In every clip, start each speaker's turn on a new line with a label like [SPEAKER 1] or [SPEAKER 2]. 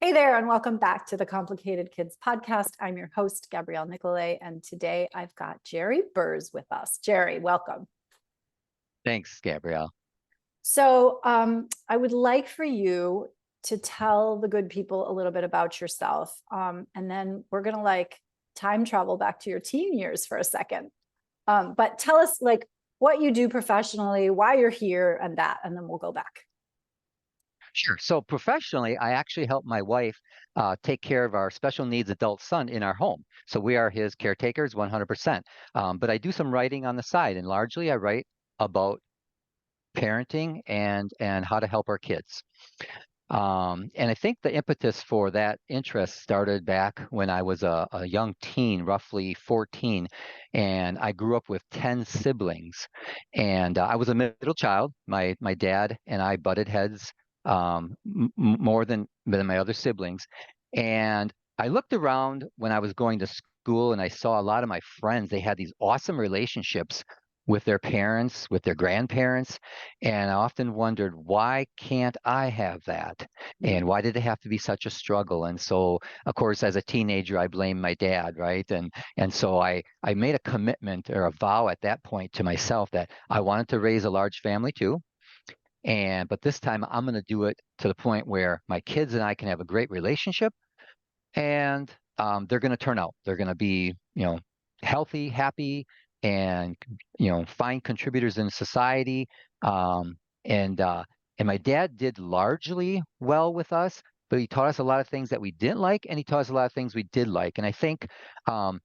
[SPEAKER 1] Hey there, and welcome back to the Complicated Kids podcast. I'm your host, Gabrielle Nicolay, and today I've got Jerry Bures with us. Jerry, welcome.
[SPEAKER 2] Thanks, Gabrielle.
[SPEAKER 1] So I would like for you to tell the good people a little bit about yourself, and then we're going to time travel back to your teen years for a second. But tell us what you do professionally, why you're here, and then we'll go back.
[SPEAKER 2] Sure. So professionally, I actually help my wife take care of our special needs adult son in our home. So we are his caretakers 100%. But I do some writing on the side, and largely I write about parenting and how to help our kids. And I think the impetus for that interest started back when I was a young teen, roughly 14, and I grew up with 10 siblings. And I was a middle child. My dad and I butted heads more than my other siblings. And I looked around when I was going to school and I saw a lot of my friends, they had these awesome relationships with their parents, with their grandparents. And I often wondered, why can't I have that? And why did it have to be such a struggle? And so, of course, as a teenager, I blamed my dad, right? And so I made a commitment or a vow at that point to myself that I wanted to raise a large family too. But this time I'm going to do it to the point where my kids and I can have a great relationship, and they're going to turn out. They're going to be, healthy, happy, and fine contributors in society. Um, and uh, and my dad did largely well with us, but he taught us a lot of things that we didn't like, and he taught us a lot of things we did like. And I think um,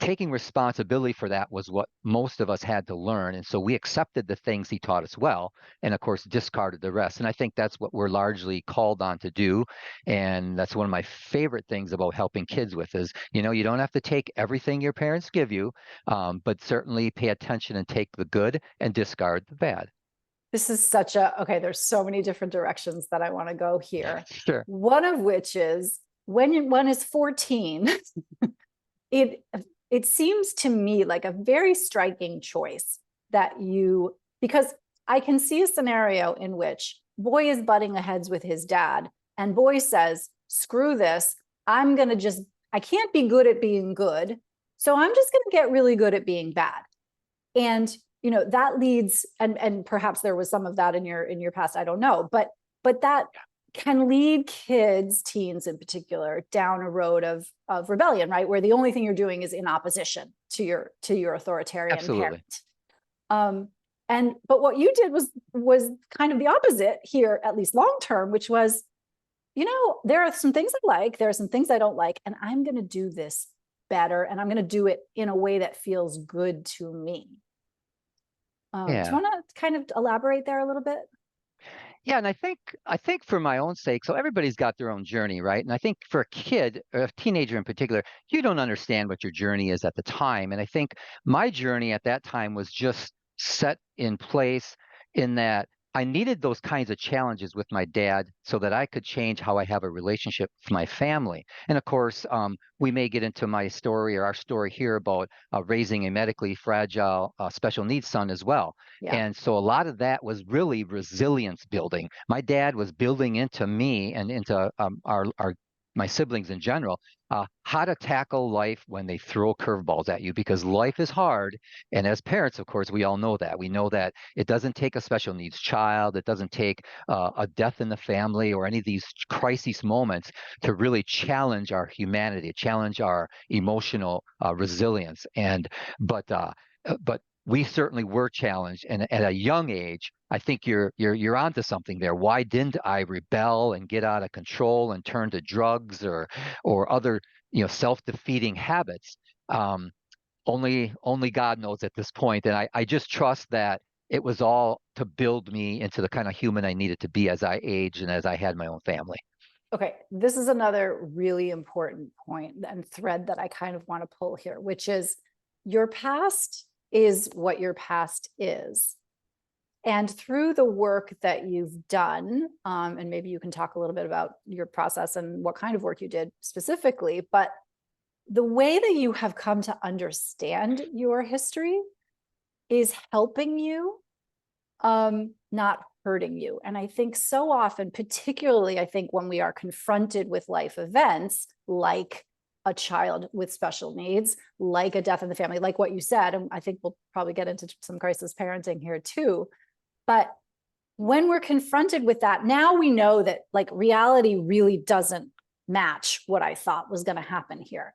[SPEAKER 2] taking responsibility for that was what most of us had to learn. And so we accepted the things he taught us well, and of course, discarded the rest. And I think that's what we're largely called on to do. And that's one of my favorite things about helping kids with is, you don't have to take everything your parents give you, but certainly pay attention and take the good and discard the bad.
[SPEAKER 1] This is okay, there's so many different directions that I want to go here.
[SPEAKER 2] Sure.
[SPEAKER 1] One of which is when one is 14, it it seems to me like a very striking choice because I can see a scenario in which boy is butting heads with his dad and boy says, screw this, I can't be good at being good, so I'm just going to get really good at being bad. And that leads, and perhaps there was some of that in your past, I don't know, but that can lead teens in particular, down a road of rebellion, right? Where the only thing you're doing is in opposition to your authoritarian
[SPEAKER 2] Absolutely.
[SPEAKER 1] parent. But what you did was kind of the opposite here, at least long term, which was, there are some things I like, there are some things I don't like, and I'm going to do this better, and I'm going to do it in a way that feels good to me. Do you
[SPEAKER 2] Yeah.
[SPEAKER 1] want to kind of elaborate there a little bit?
[SPEAKER 2] Yeah, and I think for my own sake, so everybody's got their own journey, right? And I think for a kid, or a teenager in particular, you don't understand what your journey is at the time. And I think my journey at that time was just set in place in that I needed those kinds of challenges with my dad so that I could change how I have a relationship with my family. And of course, we may get into my story or our story here about raising a medically fragile special needs son as well.
[SPEAKER 1] Yeah.
[SPEAKER 2] And so a lot of that was really resilience building. My dad was building into me and into our my siblings in general, how to tackle life when they throw curveballs at you, because life is hard. And as parents, of course, we all know that. We know that it doesn't take a special needs child, it doesn't take a death in the family or any of these crisis moments to really challenge our humanity, challenge our emotional resilience. But we certainly were challenged, and at a young age, I think you're onto something there. Why didn't I rebel and get out of control and turn to drugs or other self-defeating habits? Um, only God knows at this point, and I just trust that it was all to build me into the kind of human I needed to be as I aged and as I had my own family.
[SPEAKER 1] Okay, this is another really important point and thread that I kind of want to pull here, which is your past is what your past is. And through the work that you've done, and maybe you can talk a little bit about your process and what kind of work you did specifically, but the way that you have come to understand your history is helping you, not hurting you. And I think so often, particularly I think when we are confronted with life events like a child with special needs, like a death in the family, like what you said, and I think we'll probably get into some crisis parenting here too. But when we're confronted with that, now we know that like reality really doesn't match what I thought was going to happen here.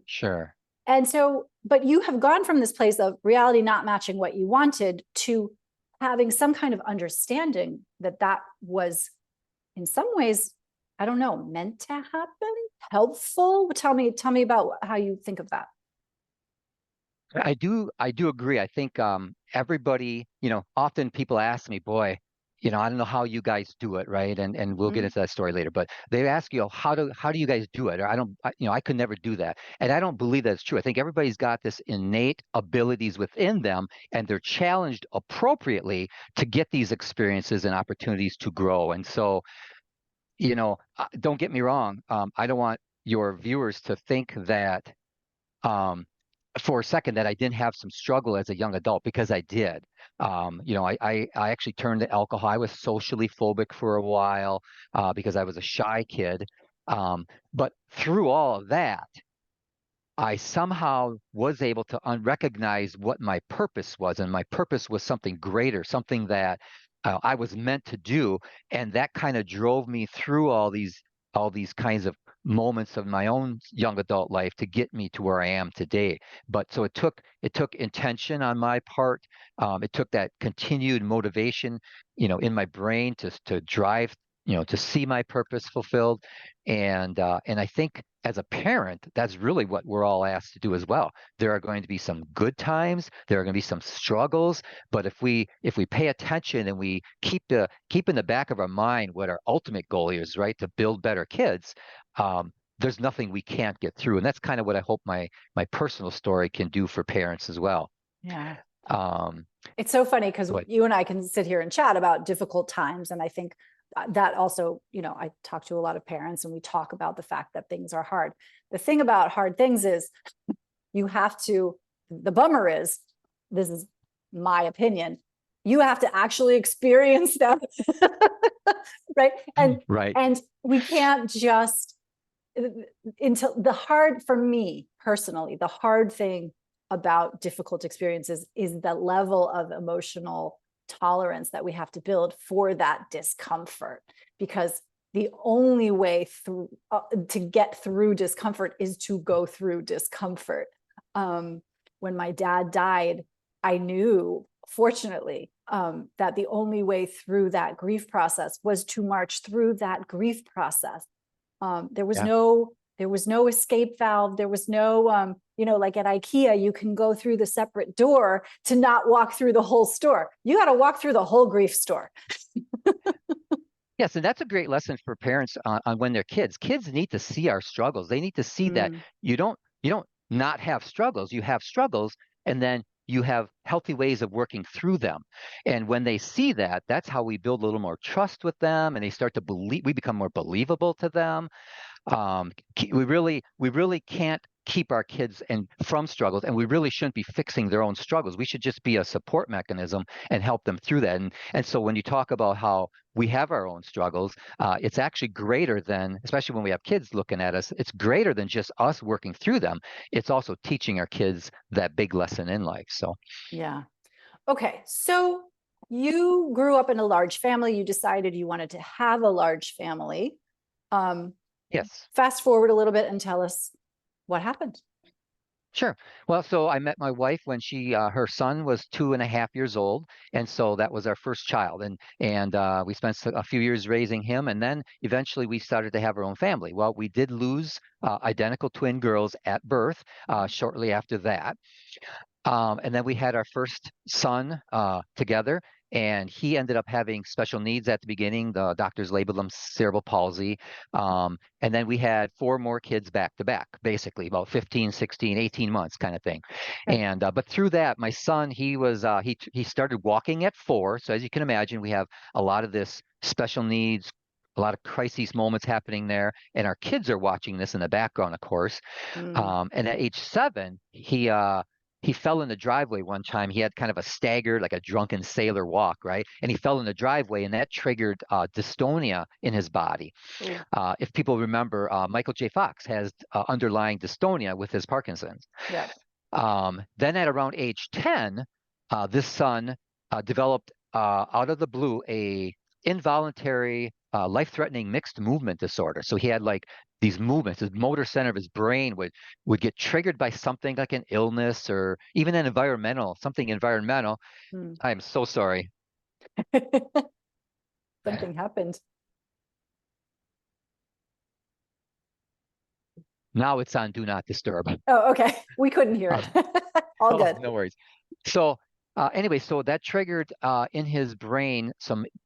[SPEAKER 2] Sure.
[SPEAKER 1] And so, but you have gone from this place of reality not matching what you wanted to having some kind of understanding that that was in some ways, I don't know, meant to happen, helpful. Tell me about how you think of that.
[SPEAKER 2] I do agree. I think everybody, often people ask me, boy, I don't know how you guys do it, right? And we'll get
[SPEAKER 1] Mm-hmm.
[SPEAKER 2] into that story later. But they ask you, how do you guys do it? Or I don't, I could never do that. And I don't believe that's true. I think everybody's got this innate abilities within them, and they're challenged appropriately to get these experiences and opportunities to grow. And so, don't get me wrong. I don't want your viewers to think that. Um, for a second that I didn't have some struggle as a young adult, because I did. I actually turned to alcohol. I was socially phobic for a while because I was a shy kid. But through all of that, I somehow was able to recognize what my purpose was, and my purpose was something greater, something that I was meant to do, and that kind of drove me through all these kinds of moments of my own young adult life to get me to where I am today. But so it took intention on my part. It took that continued motivation, in my brain to drive, to see my purpose fulfilled, and I think as a parent, that's really what we're all asked to do as well. There are going to be some good times, there are going to be some struggles, but if we pay attention and we keep in the back of our mind what our ultimate goal is, right, to build better kids, there's nothing we can't get through, and that's kind of what I hope my personal story can do for parents as well.
[SPEAKER 1] Yeah.
[SPEAKER 2] Um,
[SPEAKER 1] It's so funny because
[SPEAKER 2] but
[SPEAKER 1] you and I can sit here and chat about difficult times. And I think that also, I talk to a lot of parents and we talk about the fact that things are hard. The thing about hard things is the bummer is, this is my opinion, you have to actually experience them. Right.
[SPEAKER 2] right,
[SPEAKER 1] And we can't just, until for me personally, the hard thing about difficult experiences is the level of emotional tolerance that we have to build for that discomfort, because the only way through to get through discomfort is to go through discomfort. When my dad died, I knew, fortunately, that the only way through that grief process was to march through that grief process. There was
[SPEAKER 2] yeah.
[SPEAKER 1] no escape valve. There was no, like at IKEA, you can go through the separate door to not walk through the whole store. You got to walk through the whole grief store.
[SPEAKER 2] Yes, and that's a great lesson for parents on when they're kids. Kids need to see our struggles. They need to see that
[SPEAKER 1] Mm,
[SPEAKER 2] you don't not have struggles. You have struggles, and then you have healthy ways of working through them. And when they see that, that's how we build a little more trust with them, and they start to believe. We become more believable to them. We really can't keep our kids and from struggles, and we really shouldn't be fixing their own struggles. We should just be a support mechanism and help them through that. And so when you talk about how we have our own struggles, it's actually greater than, especially when we have kids looking at us, it's greater than just us working through them. It's also teaching our kids that big lesson in life. So
[SPEAKER 1] yeah. Okay. So you grew up in a large family. You decided you wanted to have a large family. Um,
[SPEAKER 2] yes.
[SPEAKER 1] Fast forward a little bit and tell us what happened.
[SPEAKER 2] Sure. Well, so I met my wife when her son was 2.5 years old, and so that was our first child, and we spent a few years raising him, and then eventually we started to have our own family. Well, we did lose identical twin girls at birth shortly after that. And then we had our first son together, and he ended up having special needs at the beginning. The doctors labeled him cerebral palsy. And then we had four more kids back to back, basically about 15, 16, 18 months kind of thing.
[SPEAKER 1] Okay.
[SPEAKER 2] And but through that, my son, he started walking at 4. So as you can imagine, we have a lot of this special needs, a lot of crises moments happening there, and our kids are watching this in the background, of course.
[SPEAKER 1] Mm,
[SPEAKER 2] And at age 7, he fell in the driveway one time. He had kind of a staggered, like a drunken sailor walk, right? And he fell in the driveway, and that triggered dystonia in his body.
[SPEAKER 1] Oh,
[SPEAKER 2] If people remember, Michael J. Fox has underlying dystonia with his Parkinson's.
[SPEAKER 1] yeah.
[SPEAKER 2] Then at around age 10, this son developed out of the blue a involuntary life-threatening mixed movement disorder. So he had like these movements, his motor center of his brain would get triggered by something like an illness or even an something environmental.
[SPEAKER 1] Hmm.
[SPEAKER 2] I am so sorry.
[SPEAKER 1] Something happened.
[SPEAKER 2] Now it's on Do Not Disturb.
[SPEAKER 1] Oh, okay. We couldn't hear it. All
[SPEAKER 2] Oh,
[SPEAKER 1] good.
[SPEAKER 2] no worries. So anyway, so that triggered in his brain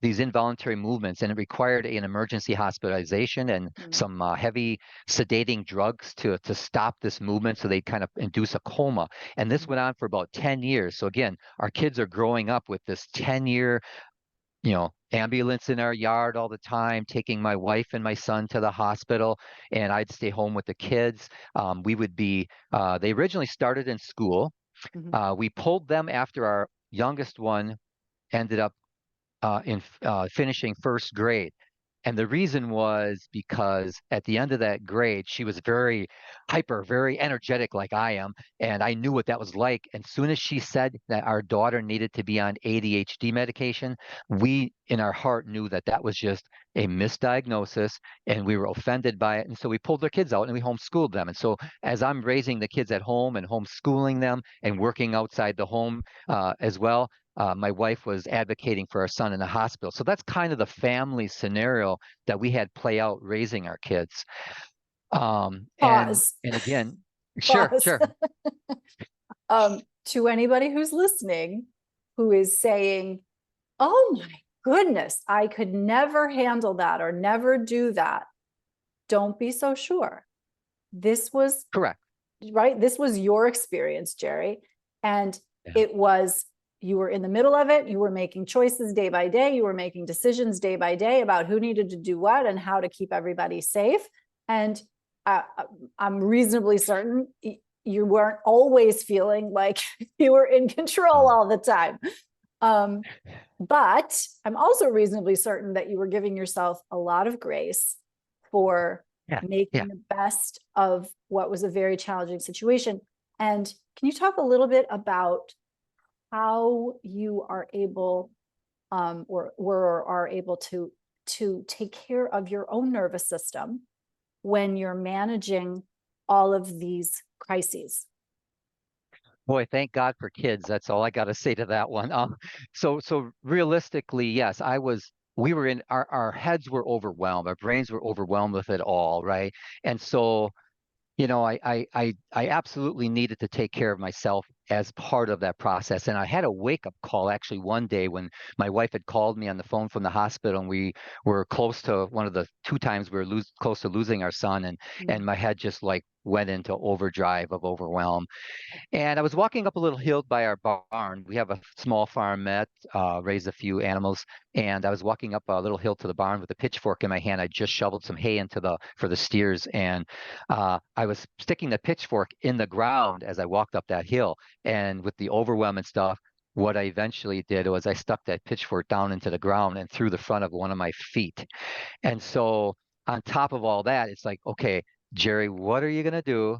[SPEAKER 2] these involuntary movements, and it required an emergency hospitalization and
[SPEAKER 1] Hmm.
[SPEAKER 2] some heavy sedating drugs to stop this movement, so they kind of induce a coma. And this went on for about 10 years. So again, our kids are growing up with this 10-year, ambulance in our yard all the time, taking my wife and my son to the hospital, and I'd stay home with the kids. We would be, they originally started in school.
[SPEAKER 1] Hmm.
[SPEAKER 2] We pulled them after our youngest one ended up in finishing first grade. And the reason was because at the end of that grade, she was very hyper, very energetic, like I am. And I knew what that was like. And soon as she said that our daughter needed to be on ADHD medication, we in our heart knew that that was just a misdiagnosis, and we were offended by it. And so we pulled their kids out and we homeschooled them. And so as I'm raising the kids at home and homeschooling them and working outside the home as well, my wife was advocating for our son in the hospital. So that's kind of the family scenario that we had play out raising our kids. And
[SPEAKER 1] Pause.
[SPEAKER 2] and again, sure,
[SPEAKER 1] Pause.
[SPEAKER 2] sure.
[SPEAKER 1] To anybody who's listening, who is saying, "Oh my goodness, I could never handle that or never do that." Don't be so sure. This was
[SPEAKER 2] Correct.
[SPEAKER 1] right. This was your experience, Jerry. And
[SPEAKER 2] Yeah.
[SPEAKER 1] it was, you were in the middle of it. You were making choices day by day. You were making decisions day by day about who needed to do what and how to keep everybody safe. And uh, I'm reasonably certain you weren't always feeling like you were in control all the time. But I'm also reasonably certain that you were giving yourself a lot of grace for
[SPEAKER 2] Yeah. Yeah.
[SPEAKER 1] making the best of what was a very challenging situation. And can you talk a little bit about how you are able or are able to take care of your own nervous system when you're managing all of these crises?
[SPEAKER 2] Boy, thank God for kids. That's all I got to say to that one. So realistically, yes, we were in our heads were overwhelmed, our brains were overwhelmed with it all, right? And so I absolutely needed to take care of myself as part of that process. And I had a wake-up call actually one day when my wife had called me on the phone from the hospital, and we were close to one of the two times we were close to losing our son, and
[SPEAKER 1] Mm,
[SPEAKER 2] my head just like went into overdrive of overwhelm. And I was walking up a little hill by our barn. We have a small farmette, raise a few animals. And I was walking up a little hill to the barn with a pitchfork in my hand. I just shoveled some hay for the steers. And I was sticking the pitchfork in the ground as I walked up that hill. And with the overwhelm and stuff, what I eventually did was I stuck that pitchfork down into the ground and through the front of one of my feet. And so on top of all that, it's like, okay, Jerry, what are you going to do?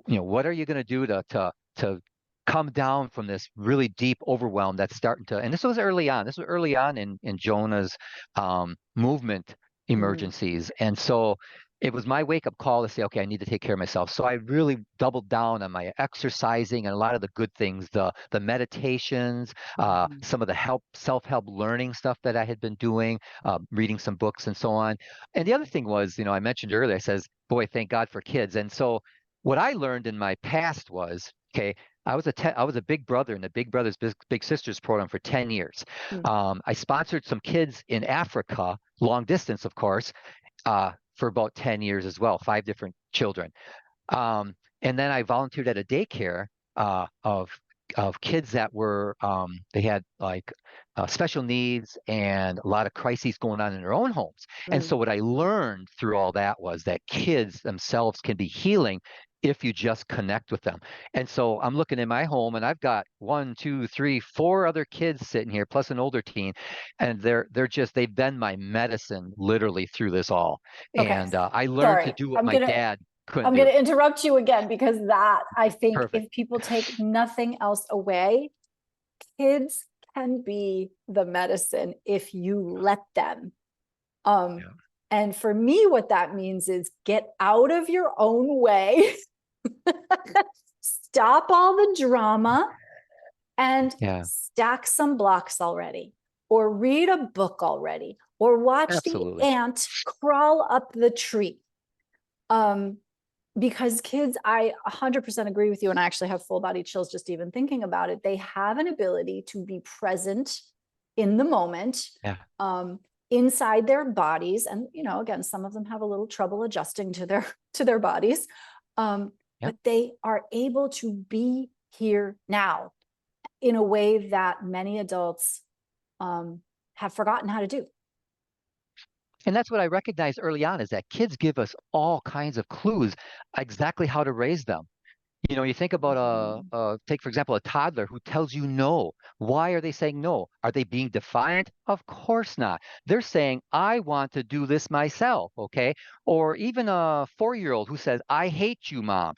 [SPEAKER 2] What are you going to do to come down from this really deep overwhelm that's starting to, and this was early on. This was early on in Jonah's movement
[SPEAKER 1] mm,
[SPEAKER 2] emergencies. And so it was my wake-up call to say, okay, I need to take care of myself. So I really doubled down on my exercising and a lot of the good things, the meditations,
[SPEAKER 1] mhm,
[SPEAKER 2] some of the self-help learning stuff that I had been doing, reading some books and so on. And the other thing was, I mentioned earlier, I says, boy, thank God for kids. And so what I learned in my past was, okay, I was a big brother in the Big Brothers Big Sisters program for 10 years.
[SPEAKER 1] mm,
[SPEAKER 2] I sponsored some kids in Africa, long distance, of course, for about 10 years as well, 5 different children. And then I volunteered at a daycare of kids that were they had like special needs and a lot of crises going on in their own homes. And
[SPEAKER 1] mm,
[SPEAKER 2] so what I learned through all that was that kids themselves can be healing if you just connect with them. And so I'm looking in my home and I've got one, two, three, four other kids sitting here, plus an older teen, and they've been my medicine literally through this all.
[SPEAKER 1] Okay,
[SPEAKER 2] And I learned to
[SPEAKER 1] sorry.
[SPEAKER 2] do what my dad couldn't
[SPEAKER 1] I'm
[SPEAKER 2] do.
[SPEAKER 1] gonna interrupt you again because that I think
[SPEAKER 2] Perfect.
[SPEAKER 1] if people take nothing else away, kids can be the medicine if you let them. Um,
[SPEAKER 2] Yeah.
[SPEAKER 1] and for me, what that means is get out of your own way, stop all the drama, and
[SPEAKER 2] Yeah,
[SPEAKER 1] stack some blocks already, or read a book already, or watch the
[SPEAKER 2] absolutely.
[SPEAKER 1] ant crawl up the tree. Um, because kids, I 100% agree with you, and I actually have full body chills just even thinking about it. They have an ability to be present in the moment,
[SPEAKER 2] Yeah.
[SPEAKER 1] inside their bodies, and again, some of them have a little trouble adjusting to their bodies,
[SPEAKER 2] Yep.
[SPEAKER 1] but they are able to be here now in a way that many adults have forgotten how to do.
[SPEAKER 2] And that's what I recognized early on is that kids give us all kinds of clues exactly how to raise them. You think about
[SPEAKER 1] Mhm.
[SPEAKER 2] take for example, a toddler who tells you no. Why are they saying no? Are they being defiant? Of course not. They're saying, I want to do this myself, okay? Or even a 4-year-old who says, I hate you, mom.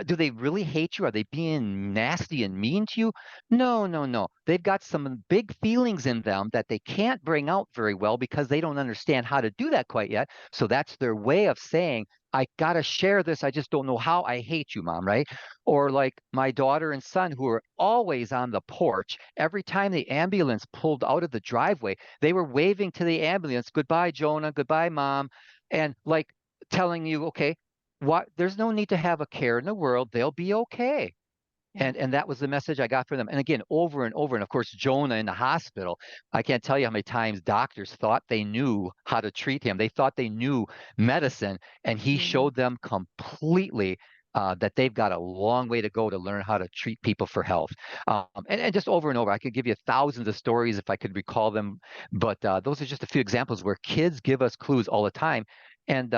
[SPEAKER 2] Do they really hate you? Are they being nasty and mean to you? No, no, no. They've got some big feelings in them that they can't bring out very well because they don't understand how to do that quite yet. So that's their way of saying, I got to share this. I just don't know how. I hate you, mom, right? Or like my daughter and son who are always on the porch. Every time the ambulance pulled out of the driveway, they were waving to the ambulance, goodbye, Jonah, goodbye, mom. And like telling you, okay, what there's no need to have a care in the world. They'll be okay.
[SPEAKER 1] Yeah.
[SPEAKER 2] And that was the message I got from them. And again, over and over. And of course, Jonah in the hospital, I can't tell you how many times doctors thought they knew how to treat him. They thought they knew medicine, and he
[SPEAKER 1] Mhm.
[SPEAKER 2] showed them completely that they've got a long way to go to learn how to treat people for health. And just over and over, I could give you thousands of stories if I could recall them, but those are just a few examples where kids give us clues all the time. And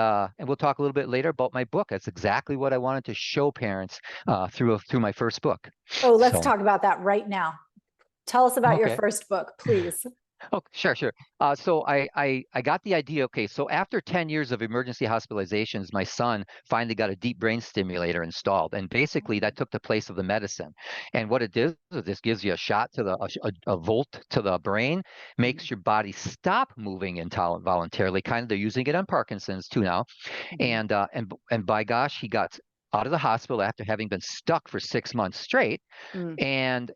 [SPEAKER 2] we'll talk a little bit later about my book. That's exactly what I wanted to show parents through my first book.
[SPEAKER 1] Oh, let's
[SPEAKER 2] So
[SPEAKER 1] talk about that right now. Tell us about your
[SPEAKER 2] okay.
[SPEAKER 1] first book, please.
[SPEAKER 2] Oh, sure, sure. So I got the idea. Okay, so after 10 years of emergency hospitalizations, my son finally got a deep brain stimulator installed, and basically that took the place of the medicine. And what it does is this gives you a shot to a volt to the brain, makes your body stop moving involuntarily. Kind of, they're using it on Parkinson's too now.
[SPEAKER 1] Mhm.
[SPEAKER 2] And by gosh, he got out of the hospital after having been stuck for 6 months straight,
[SPEAKER 1] Mm.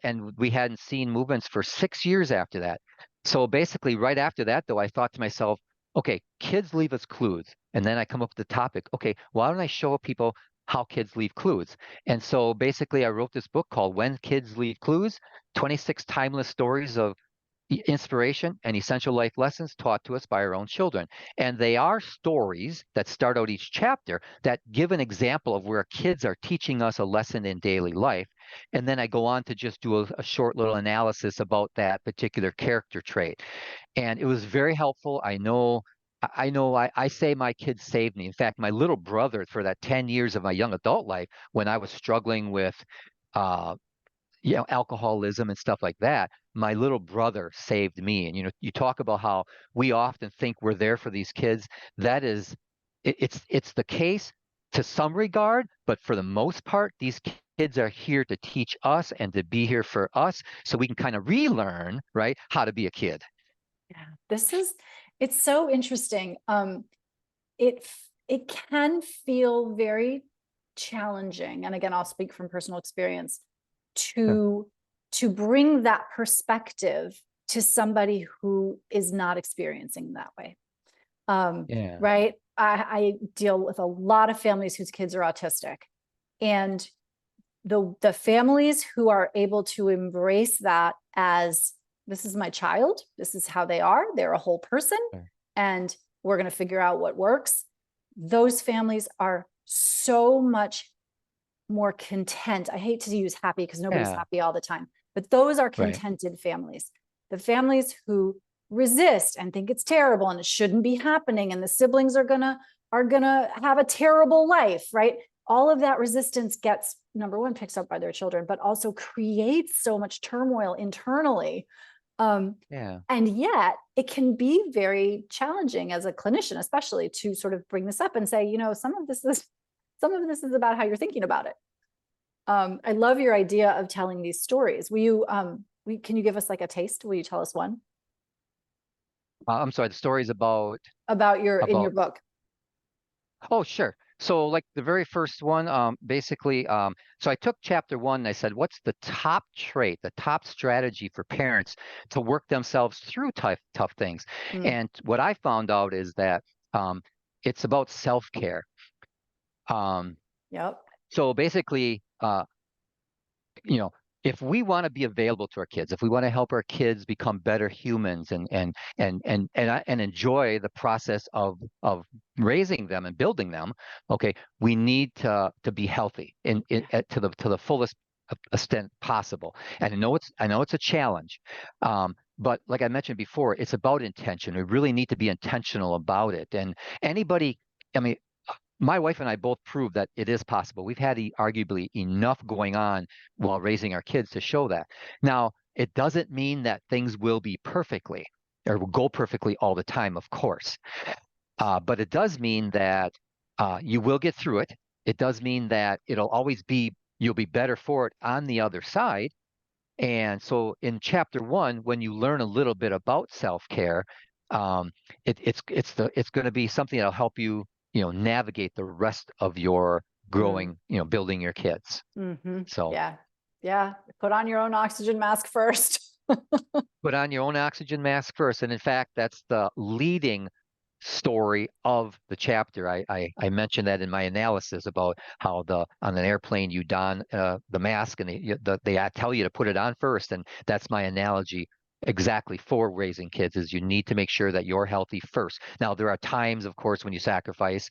[SPEAKER 2] and we hadn't seen movements for 6 years after that. So basically, right after that, though, I thought to myself, okay, kids leave us clues. And then I come up with the topic, okay, why don't I show people how kids leave clues? And so basically, I wrote this book called When Kids Leave Clues, 26 timeless stories of inspiration and essential life lessons taught to us by our own children. And they are stories that start out each chapter that give an example of where kids are teaching us a lesson in daily life. And then I go on to just do a short little analysis about that particular character trait. And it was very helpful. I say my kids saved me. In fact, my little brother, for that 10 years of my young adult life, when I was struggling with uh, alcoholism and stuff like that, my little brother saved me. And you talk about how we often think we're there for these kids. That is, it's the case to some regard, but for the most part, these kids are here to teach us and to be here for us, so we can kind of relearn, right, how to be a kid.
[SPEAKER 1] Yeah, it's so interesting. It it can feel very challenging, and again, I'll speak from personal experience,
[SPEAKER 2] Sure.
[SPEAKER 1] to to bring that perspective to somebody who is not experiencing that way.
[SPEAKER 2] Yeah.
[SPEAKER 1] Right? I deal with a lot of families whose kids are autistic, and the families who are able to embrace that as, this is my child, this is how they are, they're a whole person,
[SPEAKER 2] Sure.
[SPEAKER 1] and we're going to figure out what works. Those families are so much more content. I hate to use happy because nobody's
[SPEAKER 2] Yeah.
[SPEAKER 1] happy all the time, but those are
[SPEAKER 2] Right.
[SPEAKER 1] contented families. The families who resist and think it's terrible and it shouldn't be happening, and the siblings are gonna have a terrible life, right? all of that resistance gets, number one, picked up by their children, but also creates so much turmoil internally.
[SPEAKER 2] Yeah.
[SPEAKER 1] And yet it can be very challenging as a clinician, especially, to sort of bring this up and say, some of this is about how you're thinking about it. I love your idea of telling these stories. Will you, can you give us like a taste? Will you tell us one
[SPEAKER 2] I'm sorry, the stories
[SPEAKER 1] about in your
[SPEAKER 2] about
[SPEAKER 1] book?
[SPEAKER 2] oh, sure. So like the very first one, basically, so I took chapter one and I said, what's the top trait, the top strategy for parents to work themselves through tough things?
[SPEAKER 1] Mm,
[SPEAKER 2] And what I found out is that it's about self-care. Um,
[SPEAKER 1] yep.
[SPEAKER 2] so basically, you know, if we want to be available to our kids, if we want to help our kids become better humans and enjoy the process of raising them and building them, okay, we need to be healthy to the fullest extent possible. And I know it's a challenge, but like I mentioned before, it's about intention. We really need to be intentional about it. And anybody, I mean, my wife and I both prove that it is possible. We've had arguably enough going on while raising our kids to show that. Now, it doesn't mean that things will be perfectly or will go perfectly all the time, of course. But it does mean that you will get through it. It does mean that you'll be better for it on the other side. And so in chapter one, when you learn a little bit about self-care, um, it's going to be something that'll help you, navigate the rest of your
[SPEAKER 1] Mm,
[SPEAKER 2] growing, building your kids. So
[SPEAKER 1] yeah. Yeah. Put on your own oxygen mask first.
[SPEAKER 2] put on your own oxygen mask first. And in fact, that's the leading story of the chapter. I mentioned that in my analysis about how on an airplane you don the mask and they tell you to put it on first, and that's my analogy exactly for raising kids is you need to make sure that you're healthy first. Now there are times, of course, when you sacrifice,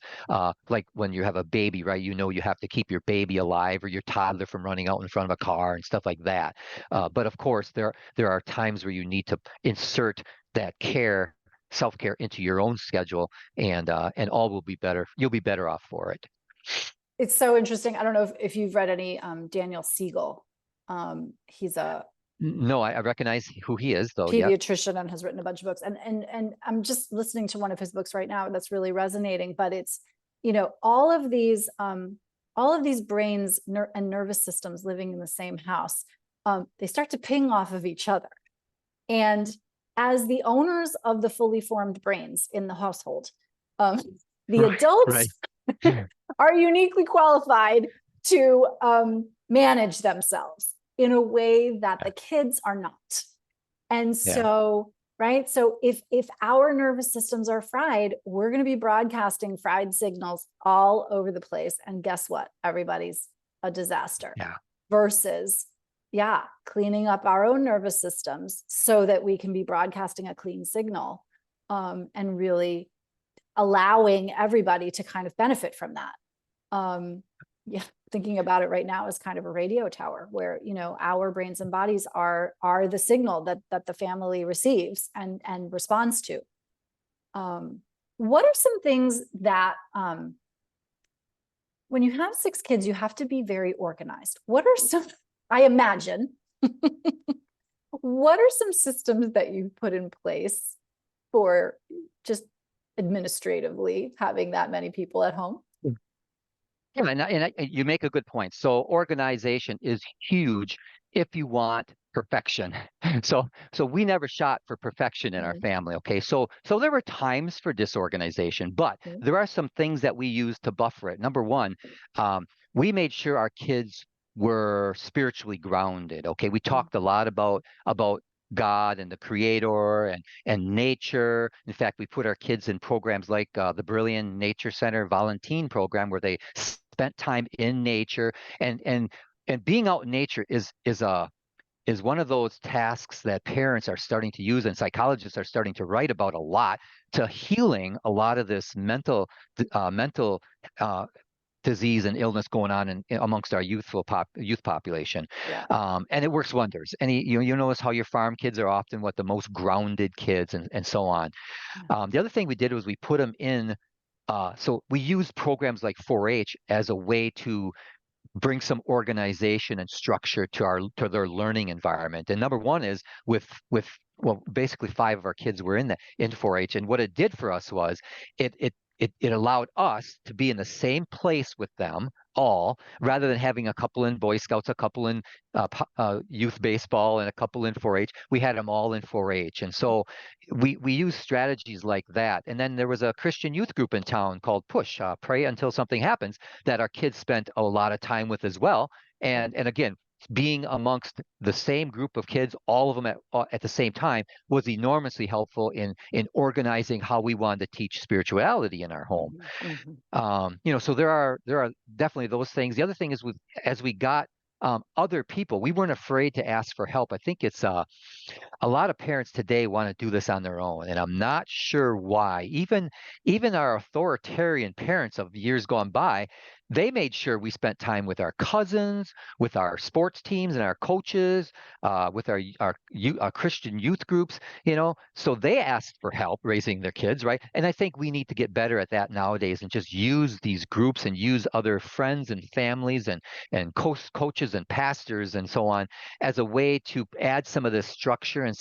[SPEAKER 2] like when you have a baby, right? You have to keep your baby alive or your toddler from running out in front of a car and stuff like that. But of course, there are times where you need to insert that self-care into your own schedule, and all will be better. You'll be better off for it.
[SPEAKER 1] It's so interesting. I don't know if you've read any Daniel Siegel. He's a
[SPEAKER 2] No, I recognize who he is, though. Yep.
[SPEAKER 1] pediatrician and has written a bunch of books. And I'm just listening to one of his books right now that's really resonating. But it's, all of these brains and nervous systems living in the same house, they start to ping off of each other. And as the owners of the fully formed brains in the household, the adults
[SPEAKER 2] Right.
[SPEAKER 1] are uniquely qualified to manage themselves in a way that the kids are not. And
[SPEAKER 2] Yeah.
[SPEAKER 1] so, right. So if our nervous systems are fried, we're going to be broadcasting fried signals all over the place. And guess what? Everybody's a disaster.
[SPEAKER 2] Yeah.
[SPEAKER 1] Versus, yeah, cleaning up our own nervous systems so that we can be broadcasting a clean signal, and really allowing everybody to kind of benefit from that. Yeah, thinking about it right now is kind of a radio tower where, our brains and bodies are the signal that the family receives and responds to. What are some things that, when you have 6 kids, you have to be very organized? What are some, I imagine, what are some systems that you've put in place for just administratively having that many people at home?
[SPEAKER 2] Yeah, you make a good point. So organization is huge if you want perfection. So we never shot for perfection in our
[SPEAKER 1] Mhm.
[SPEAKER 2] family. Okay, so there were times for disorganization, but
[SPEAKER 1] Mhm.
[SPEAKER 2] there are some things that we use to buffer it. Number one, we made sure our kids were spiritually grounded. Okay, we talked a lot about God and the Creator and nature. In fact, we put our kids in programs like the Brilliant Nature Center Volunteer program, where they spent time in nature, and being out in nature is one of those tasks that parents are starting to use and psychologists are starting to write about a lot, to healing a lot of this mental uh, disease and illness going on amongst our youth population.
[SPEAKER 1] Yeah.
[SPEAKER 2] And it works wonders. And you notice how your farm kids are often the most grounded kids, and so on. The other thing we did was we put them in So we use programs like 4-H as a way to bring some organization and structure to their learning environment. And number one is with well, basically five of our kids were in 4-H, and what it did for us was it allowed us to be in the same place with them all, rather than having a couple in Boy Scouts, a couple in youth baseball, and a couple in 4-H. We had them all in 4-H, and so we use strategies like that. And then there was a Christian youth group in town called Push, Pray Until Something Happens, that our kids spent a lot of time with as well. And again, being amongst the same group of kids, all of them at the same time, was enormously helpful in organizing how we wanted to teach spirituality in our home.
[SPEAKER 1] Mhm.
[SPEAKER 2] So there are definitely those things. The other thing is, as we got other people, we weren't afraid to ask for help. I think it's a lot of parents today want to do this on their own, and I'm not sure why. Even our authoritarian parents of years gone by, they made sure we spent time with our cousins, with our sports teams and our coaches, with our Christian youth groups. So they asked for help raising their kids, right? And I think we need to get better at that nowadays, and just use these groups and use other friends and families and coaches and pastors and so on as a way to add some of this structure and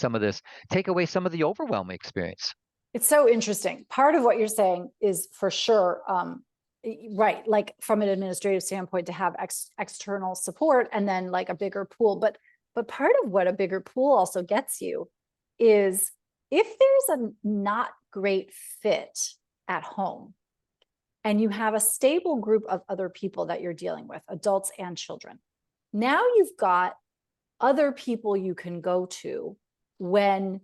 [SPEAKER 2] take away some of the overwhelming experience.
[SPEAKER 1] It's so interesting. Part of what you're saying is for sure, right, like from an administrative standpoint, to have external support and then like a bigger pool. But part of what a bigger pool also gets you is, if there's a not great fit at home and you have a stable group of other people that you're dealing with, adults and children, now you've got other people you can go to when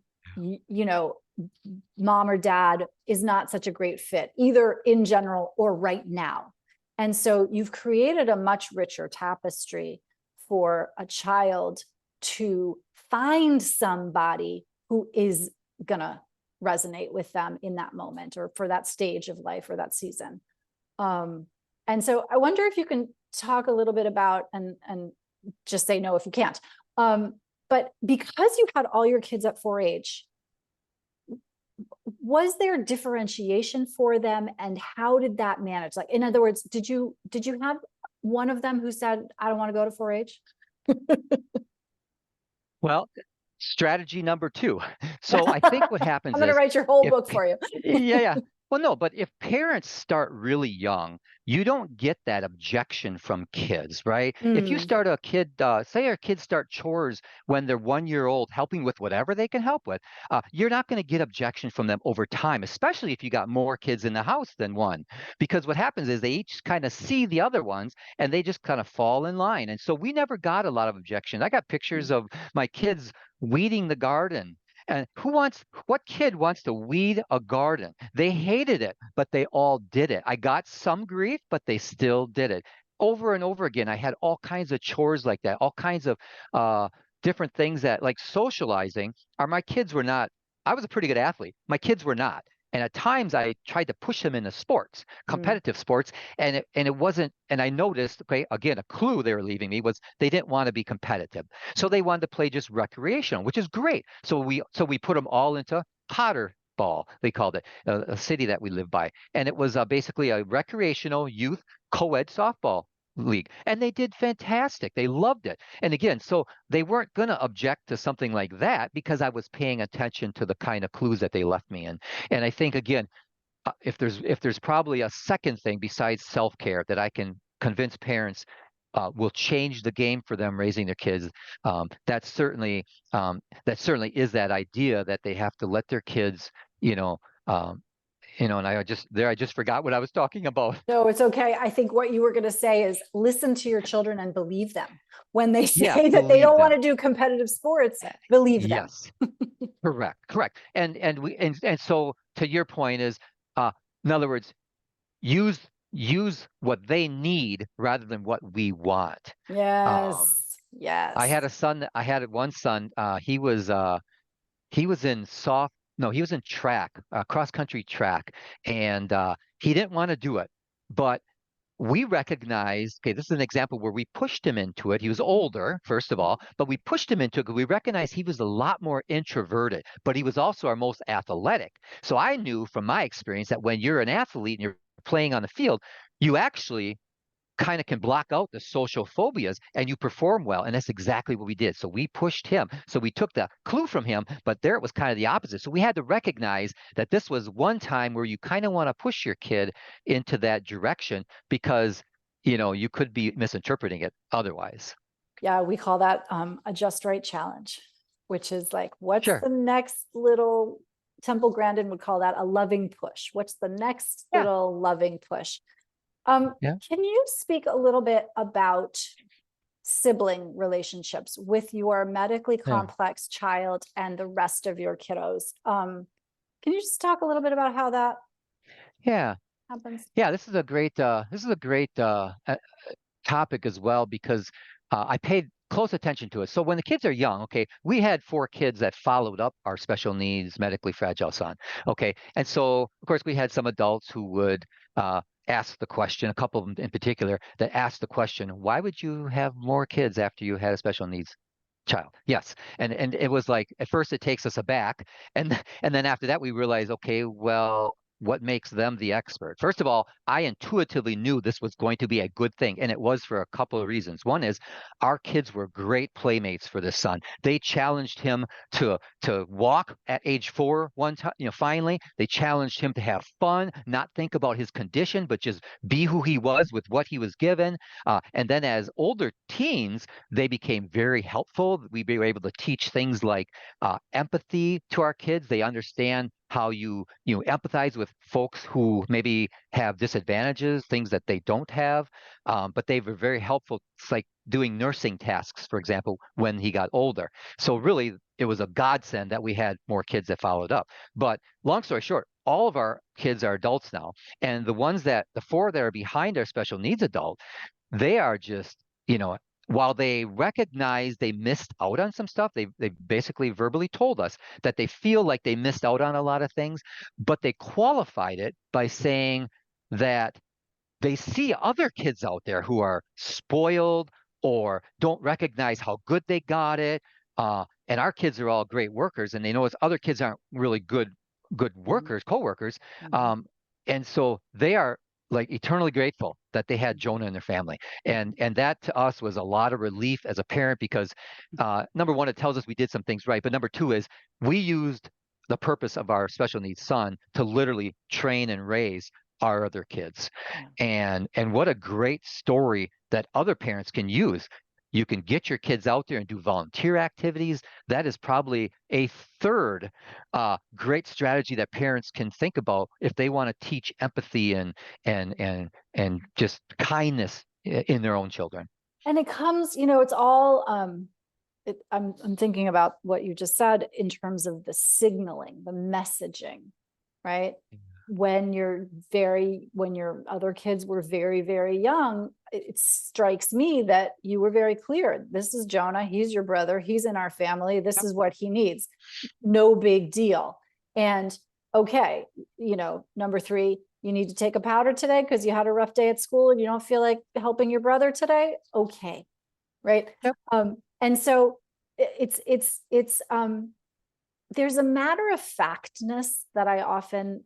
[SPEAKER 1] mom or dad is not such a great fit, either in general or right now. And so you've created a much richer tapestry for a child to find somebody who is gonna resonate with them in that moment, or for that stage of life, or that season. And so I wonder if you can talk a little bit about, and just say no if you can't, but because you had all your kids at 4-H, was there differentiation for them, and how did that manage? Like, in other words, did you have one of them who said, I don't want to go to 4-H?
[SPEAKER 2] Well, strategy number two. So I think what happens
[SPEAKER 1] I'm going to
[SPEAKER 2] is,
[SPEAKER 1] write your whole
[SPEAKER 2] if
[SPEAKER 1] book for you.
[SPEAKER 2] yeah, yeah. Well, no, but if parents start really young, you don't get that objection from kids, right? If you start a kid, say our kids start chores when they're 1 year old, helping with whatever they can help with, you're not going to get objection from them over time, especially if you got more kids in the house than one. Because what happens is, they each kind of see the other ones, and they just kind of fall in line. And so we never got a lot of objection. I got pictures of my kids weeding the garden. And what kid wants to weed a garden? They hated it, but they all did it. I got some grief, but they still did it. Over and over again, I had all kinds of chores like that, all kinds of different things, that, like socializing. My kids were not, I was a pretty good athlete. My kids were not. And at times I tried to push them into sports, competitive sports, and it wasn't, and I noticed, okay, again, a clue they were leaving me was, they didn't want to be competitive. So they wanted to play just recreational, which is great. So we put them all into Potter Ball, they called it, a city that we live by. And it was basically a recreational youth co-ed softball league. And they did fantastic. They loved it. And again, so they weren't going to object to something like that, because I was paying attention to the kind of clues that they left me in. And I think, again, if there's probably a second thing besides self-care that I can convince parents will change the game for them raising their kids, that certainly is that idea that they have to let their kids, you know, and I just forgot what I was talking about.
[SPEAKER 1] No, it's okay. I think what you were going to say is, listen to your children and believe them. When they
[SPEAKER 2] Yeah,
[SPEAKER 1] say that they
[SPEAKER 2] believe
[SPEAKER 1] don't want
[SPEAKER 2] them.
[SPEAKER 1] to do competitive sports, believe them.
[SPEAKER 2] Yes, correct. And so, to your point is, uh, in other words, use what they need rather than what we want. Um,
[SPEAKER 1] Yes. Yes.
[SPEAKER 2] I had one son. He was in soft. No, he was in track, cross country track, and he didn't want to do it, but we recognized, okay, this is an example where we pushed him into it. He was older, first of all, but we pushed him into it because we recognized he was a lot more introverted, but he was also our most athletic. So I knew from my experience that when you're an athlete and you're playing on the field, you actually kind of can block out the social phobias and you perform well. And that's exactly what we did. So we pushed him. So we took the clue from him, but there it was kind of the opposite. So we had to recognize that this was one time where you kind of want to push your kid into that direction because, you could be misinterpreting it otherwise.
[SPEAKER 1] Yeah, we call that a just right challenge, which is like, what's
[SPEAKER 2] Sure.
[SPEAKER 1] the next little, Temple Grandin would call that a loving push. What's the next
[SPEAKER 2] Yeah.
[SPEAKER 1] little loving push?
[SPEAKER 2] Yeah.
[SPEAKER 1] Can you speak a little bit about sibling relationships with your medically
[SPEAKER 2] Yeah.
[SPEAKER 1] complex child and the rest of your kiddos? Can you just talk a little bit about how that
[SPEAKER 2] Yeah.
[SPEAKER 1] happens?
[SPEAKER 2] Yeah. This is a great topic as well because I paid close attention to it. So when the kids are young, okay, we had four kids that followed up our special needs, medically fragile son. Okay. And so, of course, we had some adults who would ask the question, a couple of them in particular, that asked the question, why would you have more kids after you had a special needs child? Yes. And it was like at first it takes us aback. And then after that we realize, okay, well, what makes them the expert? First of all, I intuitively knew this was going to be a good thing, and it was for a couple of reasons. One is our kids were great playmates for this son. They challenged him to walk at age 4 one time, finally. They challenged him to have fun, not think about his condition, but just be who he was with what he was given. And then as older teens, they became very helpful. We were able to teach things like empathy to our kids. They understand how you empathize with folks who maybe have disadvantages, things that they don't have. But they were very helpful. It's like doing nursing tasks, for example, when he got older. So really, it was a godsend that we had more kids that followed up. But long story short, all of our kids are adults now, and the four that are behind our special needs adult, they are just, while they recognize they missed out on some stuff, they basically verbally told us that they feel like they missed out on a lot of things, but they qualified it by saying that they see other kids out there who are spoiled or don't recognize how good they got it. And our kids are all great workers, and they know other kids aren't really good
[SPEAKER 1] Mhm,
[SPEAKER 2] workers, co-workers.
[SPEAKER 1] mhm,
[SPEAKER 2] Um, and so they are like eternally grateful that they had
[SPEAKER 1] mhm,
[SPEAKER 2] Jonah in their family. And
[SPEAKER 1] mhm,
[SPEAKER 2] and that to us was a lot of relief as a parent because number one, it tells us we did some things right. But number two is we used the purpose of our special needs son to literally train and raise our other kids.
[SPEAKER 1] yeah.
[SPEAKER 2] And what a great story that other parents can use. You can get your kids out there and do volunteer activities. That is probably a third great strategy that parents can think about if they want to teach empathy and just kindness in their own children.
[SPEAKER 1] And it comes, it's all I'm thinking about what you just said in terms of the signaling, the messaging, right? When your other kids were very, very young, it strikes me that you were very clear. This is Jonah. He's your brother. He's in our family. This
[SPEAKER 2] Yep.
[SPEAKER 1] is what he needs. No big deal. And okay, number 3, you need to take a powder today because you had a rough day at school and you don't feel like helping your brother today. Okay. Right.
[SPEAKER 2] Yep.
[SPEAKER 1] And so it's there's a matter of factness that I often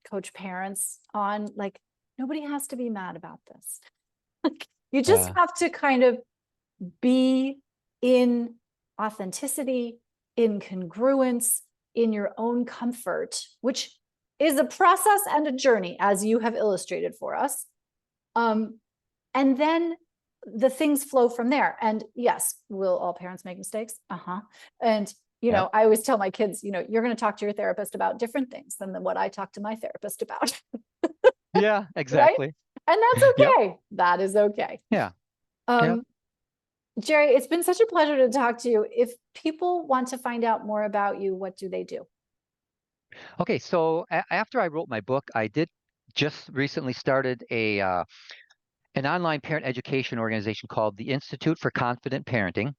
[SPEAKER 1] coach parents on. Like, nobody has to be mad about this. Like, you just
[SPEAKER 2] Yeah.
[SPEAKER 1] have to kind of be in authenticity, in congruence, in your own comfort, which is a process and a journey, as you have illustrated for us. And then the things flow from there. And yes, will all parents make mistakes? Uh-huh. And
[SPEAKER 2] Yep.
[SPEAKER 1] I always tell my kids, you're going to talk to your therapist about different things than what I talk to my therapist about.
[SPEAKER 2] Yeah,
[SPEAKER 1] Right.
[SPEAKER 2] exactly.
[SPEAKER 1] And that's
[SPEAKER 2] Yep.
[SPEAKER 1] okay. That is okay.
[SPEAKER 2] Yeah. Yep.
[SPEAKER 1] Um, Jerry, it's been such a pleasure to talk to you. If people want to find out more about you, what do they do?
[SPEAKER 2] Okay, so after I wrote my book, I did just recently started an online parent education organization called the Institute for Confident Parenting.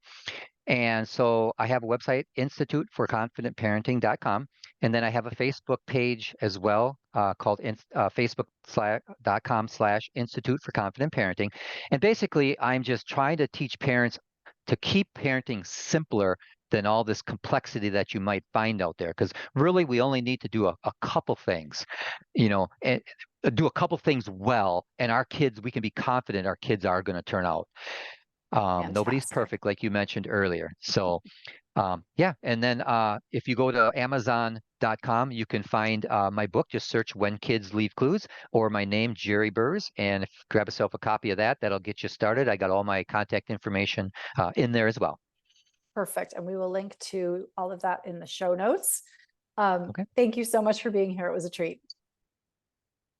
[SPEAKER 2] And so I have a website, instituteforconfidentparenting.com. And then I have a Facebook page as well called facebook.com/Institute for Confident Parenting. And basically, I'm just trying to teach parents to keep parenting simpler than all this complexity that you might find out there. Because really, we only need to do a couple things, and do a couple things well, and we can be confident our kids are going to turn out. Nobody's
[SPEAKER 1] Fantastic.
[SPEAKER 2] perfect, like you mentioned earlier. So yeah, and then if you go to Amazon.com, you can find my book. Just search "When Kids Leave Clues" or my name, Jerry Bures, and if grab yourself a copy of that, that'll get you started. I got all my contact information in there as well.
[SPEAKER 1] Perfect. And we will link to all of that in the show notes.
[SPEAKER 2] Okay,
[SPEAKER 1] Thank you so much for being here. It was a treat.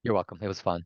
[SPEAKER 2] you're welcome. It was fun.